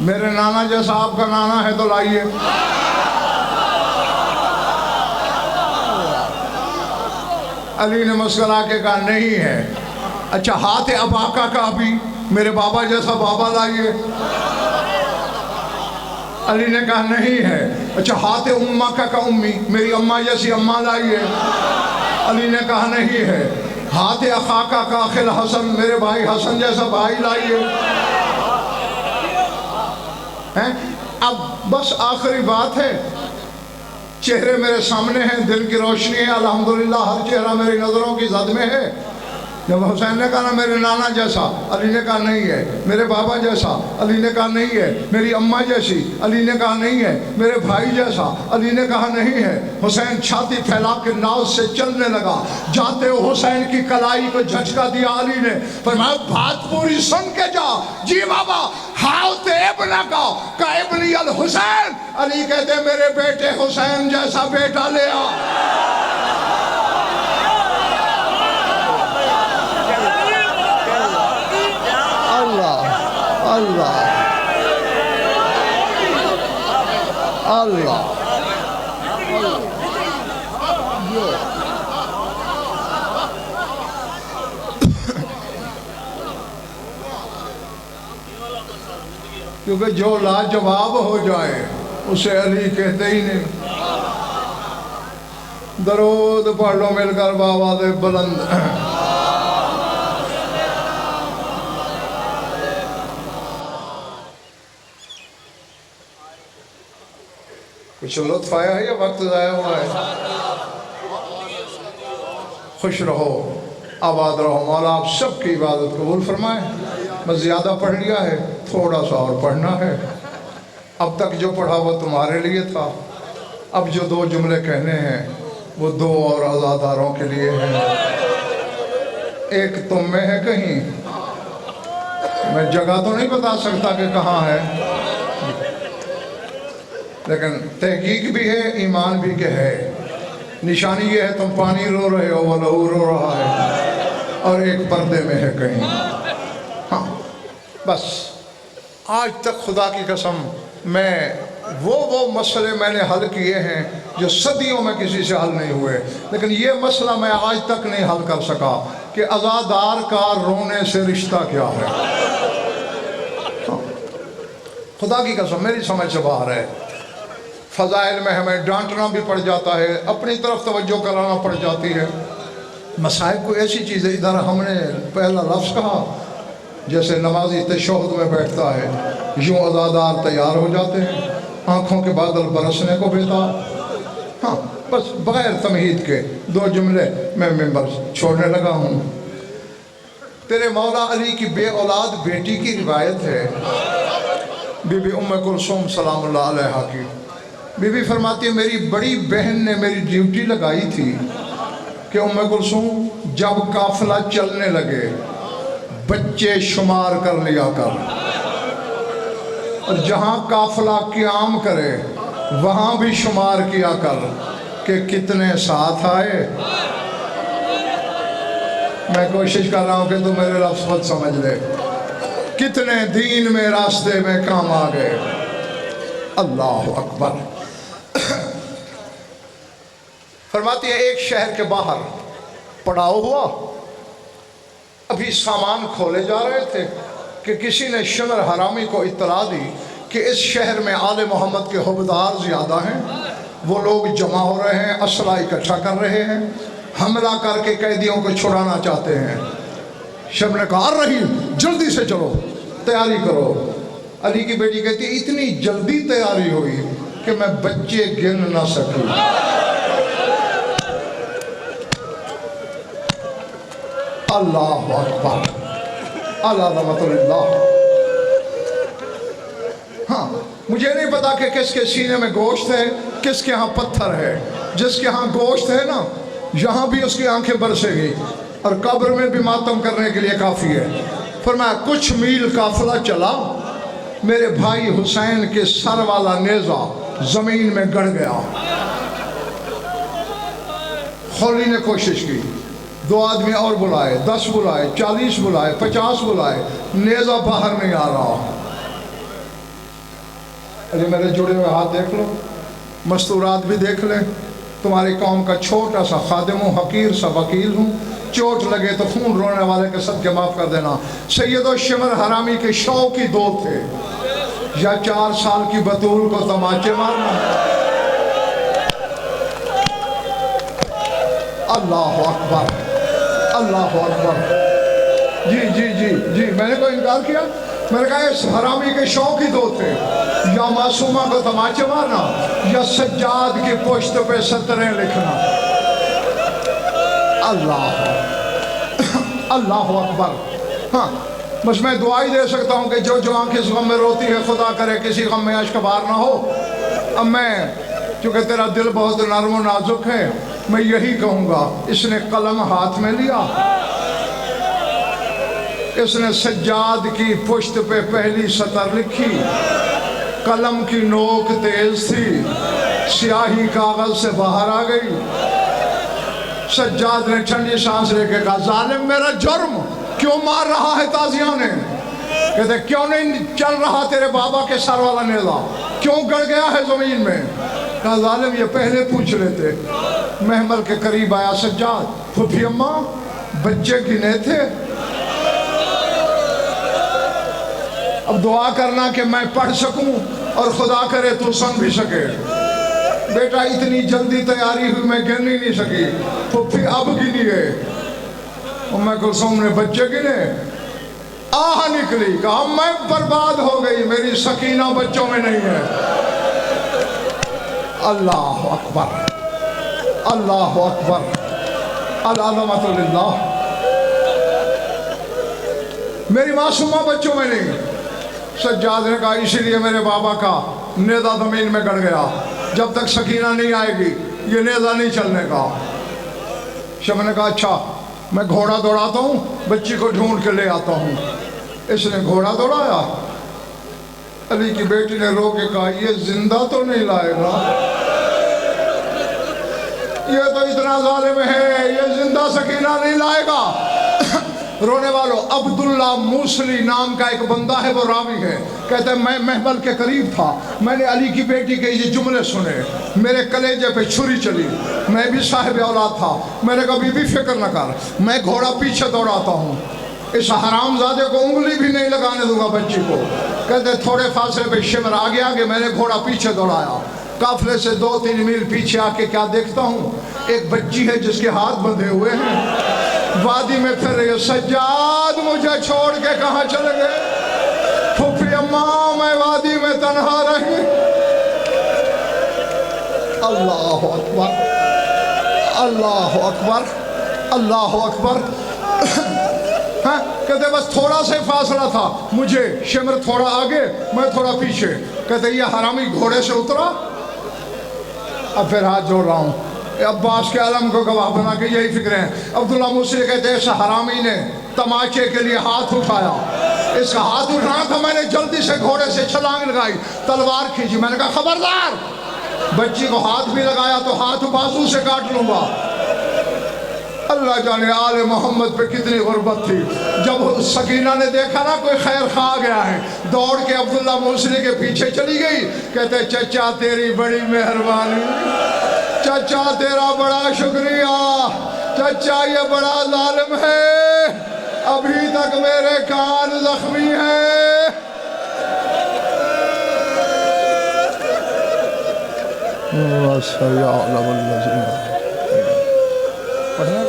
میرے نانا جیسا آپ کا نانا ہے تو لائیے۔ علی نے مسکرا کے کہا نہیں ہے۔ اچھا ہاتھ اباکا کا بھی، میرے بابا جیسا بابا لائیے۔ علی نے کہا نہیں ہے۔ اچھا ہاتھ امہ کا امی، میری اماں جیسی اماں لائیے۔ علی نے کہا نہیں ہے۔ ہاتھ اخاکا کا اخل حسن، میرے بھائی حسن جیسا بھائی لائیے۔ اب بس آخری بات ہے، چہرے میرے سامنے ہیں، دل کی روشنی ہے، الحمدللہ ہر چہرہ میری نظروں کی زد میں ہے۔ جب حسین نے کہا نا میرے نانا جیسا، علی نے کہا نہیں ہے۔ میرے بابا جیسا، علی نے کہا نہیں ہے۔ میری اماں جیسی، علی نے کہا نہیں ہے۔ میرے بھائی جیسا، علی نے کہا نہیں ہے۔ حسین چھاتی پھیلا کے ناز سے چلنے لگا، جاتے ہو حسین کی کلائی کو جھٹکا دیا علی نے، فرمایا بات پوری سن کے جا۔ جی بابا، ہاتھ ابنہ کا ابنی الحسین۔ علی کہتے میرے بیٹے حسین جیسا بیٹا لے آ۔ اللہ اللہ کیونکہ جو لاجواب ہو جائے اسے علی کہتے ہی نہیں. درود پڑھ لو مل کر بآواز بلند. کچھ لطف آیا ہے یا وقت ضائع ہوا ہے؟ خوش رہو، آباد رہو. مولا آپ سب کی عبادت قبول فرمائے. بس زیادہ پڑھ لیا ہے، تھوڑا سا اور پڑھنا ہے. اب تک جو پڑھا وہ تمہارے لیے تھا. اب جو 2 جملے کہنے ہیں وہ 2 اور عزاداروں کے لیے ہیں. ایک تم میں ہے کہیں، میں جگہ تو نہیں بتا سکتا کہ کہاں ہے، لیکن تحقیق بھی ہے، ایمان بھی کہ ہے. نشانی یہ ہے تم پانی رو رہے ہو، وہ لہو رو رہا ہے، اور ایک پردے میں ہے کہیں. ہاں بس آج تک خدا کی قسم میں وہ مسئلے میں نے حل کیے ہیں جو صدیوں میں کسی سے حل نہیں ہوئے، لیکن یہ مسئلہ میں آج تک نہیں حل کر سکا کہ عزادار کا رونے سے رشتہ کیا ہے. خدا کی قسم میری سمجھ سے باہر ہے. فضائل میں ہمیں ڈانٹنا بھی پڑ جاتا ہے، اپنی طرف توجہ کرانا پڑ جاتی ہے. مصائب کو ایسی چیز ہے، ادھر ہم نے پہلا لفظ کہا جیسے نمازی تشہد میں بیٹھتا ہے، یوں عزادار تیار ہو جاتے ہیں، آنکھوں کے بادل برسنے کو بیتا. ہاں بس بغیر تمہید کے 2 جملے میں ممبر چھوڑنے لگا ہوں. تیرے مولا علی کی بے اولاد بیٹی کی روایت ہے، بی بی ام کلثوم سلام اللہ علیہا کی. بی بی فرماتی ہے میری بڑی بہن نے میری ڈیوٹی لگائی تھی کہ ام کلثوم جب قافلہ چلنے لگے بچے شمار کر لیا کر، اور جہاں قافلہ قیام کرے وہاں بھی شمار کیا کر کہ کتنے ساتھ آئے. میں کوشش کر رہا ہوں کہ تم میرے لفظ خود سمجھ لے. کتنے دین میں راستے میں کام آ گئے. اللہ اکبر. فرماتی ہے ایک شہر کے باہر پڑاؤ ہوا، ابھی سامان کھولے جا رہے تھے کہ کسی نے شمر حرامی کو اطلاع دی کہ اس شہر میں آل محمد کے حبدار زیادہ ہیں، وہ لوگ جمع ہو رہے ہیں، اسلحہ اکٹھا کر رہے ہیں، حملہ کر کے قیدیوں کو چھڑانا چاہتے ہیں. شمر نے کہا رہی جلدی سے چلو، تیاری کرو. علی کی بیٹی کہتی ہے اتنی جلدی تیاری ہوئی کہ میں بچے گن نہ سکی. اللہ اکبر. العظمت للہ. ہاں مجھے نہیں پتا کہ کس کے سینے میں گوشت ہے، کس کے ہاں پتھر ہے. جس کے ہاں گوشت ہے نا یہاں بھی اس کی آنکھیں برسے گی، اور قبر میں بھی ماتم کرنے کے لیے کافی ہے. فرمایا کچھ میل قافلہ چلا، میرے بھائی حسین کے سر والا نیزہ زمین میں گڑ گیا. خولی نے کوشش کی، 2 آدمی اور بلائے، 10 بلائے، 40 بلائے، 50 بلائے، نیزہ باہر نہیں آ رہا. ارے میرے جڑے ہوئے ہاتھ دیکھ لو، مستورات بھی دیکھ لیں. تمہاری قوم کا چھوٹا سا خادم ہوں، حقیر سا وکیل ہوں، چوٹ لگے تو خون رونے والے کے صدقے معاف کر دینا. سید و شمر حرامی کے شوقی 2 تھے، یا 4 سال کی بطول کو تماچے مارنا. اللہ اکبر. اللہ اکبر. جی جی جی جی میں نے کوئی انکار کیا؟ میں نے کہا اس حرامی کے شوق ہی 2 تھے، یا معصومہ کو تماچے مارنا یا سجاد کی پشت پہ سطریں لکھنا. اللہ اکبر. ہاں بس میں دعا ہی دے سکتا ہوں کہ جو آنکھ اس غم میں روتی ہے خدا کرے کسی غم میں اشک بار نہ ہو. اب میں چونکہ تیرا دل بہت نرم و نازک ہے میں یہی کہوں گا، اس نے قلم ہاتھ میں لیا، اس نے سجاد کی پشت پہ پہلی سطر لکھی. قلم کی نوک تیز تھی، سیاہی کاغذ سے باہر آ گئی. سجاد نے ٹھنڈی سانس لے کے کہا ظالم میرا جرم کیوں مار رہا ہے تازیاں نے؟ کہتے کیوں نہیں چل رہا تیرے بابا کے سر والا نیزہ، کیوں گڑ گیا ہے زمین میں؟ کہا ظالم یہ پہلے پوچھ لیتے۔ محمل کے قریب آیا سجاد، پھوپھی اماں بچے گنے تھے؟ اب دعا کرنا کہ میں پڑھ سکوں اور خدا کرے تو سن بھی سکے۔ بیٹا اتنی جلدی تیاری ہوئی میں گن ہی نہیں سکی، پھوپھی اب گنی ہے۔ ام کلثوم نے بچے گنے، آہ نکلی، کہا میں برباد ہو گئی، میری سکینہ بچوں میں نہیں ہے۔ اللہ اکبر، اللہ اکبر، العظمت للہ۔ میری معصومہ بچوں میں نہیں۔ سجاد نے کہا اسی لیے میرے بابا کا نیزہ زمین میں گڑ گیا، جب تک سکینہ نہیں آئے گی یہ نیزہ نہیں چلنے کا۔ شمع نے کہا اچھا میں گھوڑا دوڑاتا ہوں، بچی کو ڈھونڈ کے لے آتا ہوں۔ اس نے گھوڑا دوڑایا، علی کی بیٹی نے رو کے کہا یہ زندہ تو نہیں لائے گا، یہ تو اتنا ظالم ہے، یہ زندہ سکینہ نہیں لائے گا۔ رونے والوں، عبداللہ موصلی نام کا ایک بندہ ہے، وہ راوی ہے، کہتے ہیں میں محمل کے قریب تھا، میں نے علی کی بیٹی کے یہ جملے سنے، میرے کلیجے پہ چھری چلی، میں بھی صاحب اولاد تھا، میں نے کہا بی بی فکر نہ کر، میں گھوڑا پیچھے دوڑاتا ہوں، اس حرام زادے کو انگلی بھی نہیں لگانے دوں گا بچی کو۔ کہتے تھوڑے فاصلے پہ شمر آگے آگے، میں نے گھوڑا پیچھے دوڑایا، قافلے سے 2-3 میل پیچھے آ کے کیا دیکھتا ہوں، ایک بچی ہے جس کے ہاتھ بندھے ہوئے ہیں، وادی میں پھر رہی ہے۔ سجاد مجھے چھوڑ کے کہاں چلے گئے؟ پھوپھی اماں میں وادی میں تنہا رہی۔ اللہ اکبر، اللہ اکبر، اللہ اکبر۔ کہتے بس تھوڑا سے فاصلہ تھا، مجھے شمر تھوڑا آگے میں تھوڑا پیچھے۔ کہتے یہ حرامی گھوڑے سے اترا، اب پھر ہاتھ جوڑ رہا ہوں، عباس کے علم کو گواہ بنا کے یہی فکر ہیں۔ عبداللہ موصلی کہتے ہیں اس حرامی نے تماچے کے لیے ہاتھ اٹھایا، اس کا ہاتھ اٹھانا تھا، میں نے جلدی سے گھوڑے سے چھلانگ لگائی، تلوار کھینچی، میں نے کہا خبردار، بچی کو ہاتھ بھی لگایا تو ہاتھ بازو سے کاٹ لوں گا۔ اللہ جانے آل محمد پہ کتنی غربت تھی۔ جب سکینہ نے دیکھا نا کوئی خیر خواہ گیا ہے، دوڑ کے عبداللہ موصلی کے پیچھے چلی گئی، کہتے چچا تیری بڑی مہربانی، چچا تیرا بڑا شکریہ، چچا یہ بڑا ظالم ہے، ابھی تک میرے کان زخمی ہیں۔ پڑھنا